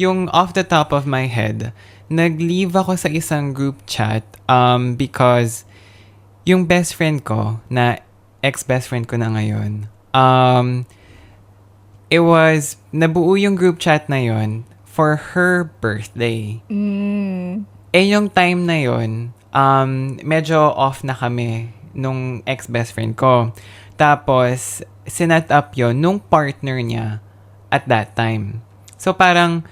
Yung off the top of my head, nag-leave ako sa isang group chat because yung best friend ko, na ex-best friend ko na ngayon, nabuo yung group chat na yon for her birthday. Eh, yung time na yon, medyo off na kami nung ex-best friend ko. Tapos, sinet up yon nung partner niya at that time. So, parang,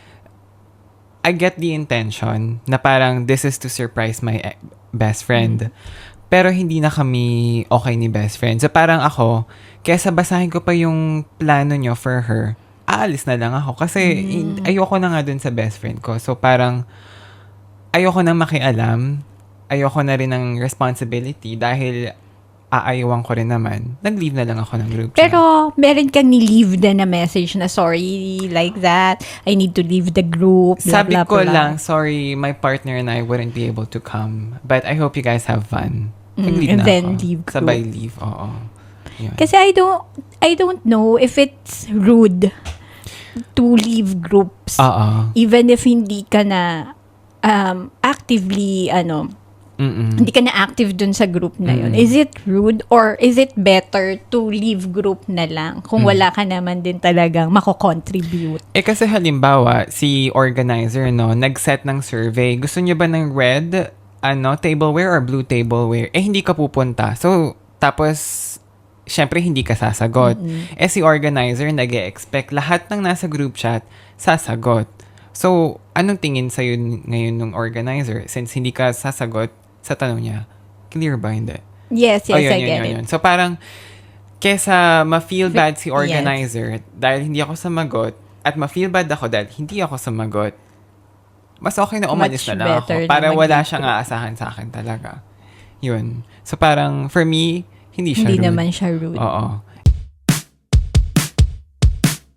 I get the intention na parang this is to surprise my best friend. Pero hindi na kami okay ni best friend. So, parang ako, kesa basahin ko pa yung plano nyo for her, aalis na lang ako. Kasi ayoko na nga dun sa best friend ko. So, parang ayoko na makialam. Ayoko na rin ng responsibility dahil aayawan ko rin naman. Nag-leave na lang ako ng group chat. Pero, meron kang ni-leave din na message na, sorry, like that, I need to leave the group, blah, Sabi blah, ko blah. lang, sorry, my partner and I wouldn't be able to come. But I hope you guys have fun. Nag-leave and na then ako. leave group. Sabay leave, oo. Yun. Kasi I don't know if it's rude to leave groups. Oo. Even if hindi ka na actively, hindi ka na active dun sa group na yun. Is it rude or is it better to leave group na lang kung wala ka naman din talagang mako-contribute? Eh kasi halimbawa, si organizer, no, nag-set ng survey. Gusto niyo ba ng red, tableware or blue tableware? Eh, hindi ka pupunta. So, tapos, syempre, hindi ka sasagot. Eh, si organizer, nag-e-expect lahat ng nasa group chat, sasagot. So, anong tingin sa'yo ngayon ng organizer? Since hindi ka sasagot sa tanong niya, clear ba? Hindi? Yes, I get it. So, parang, kesa ma-feel bad si organizer dahil hindi ako sumagot at ma-feel bad ako dahil hindi ako sumagot, mas okay na umalis Much na lang ako better para na wala mag-leave siyang aasahan sa akin talaga. Yun. So, parang, for me, hindi siya Hindi rude. naman siya rude. Oo.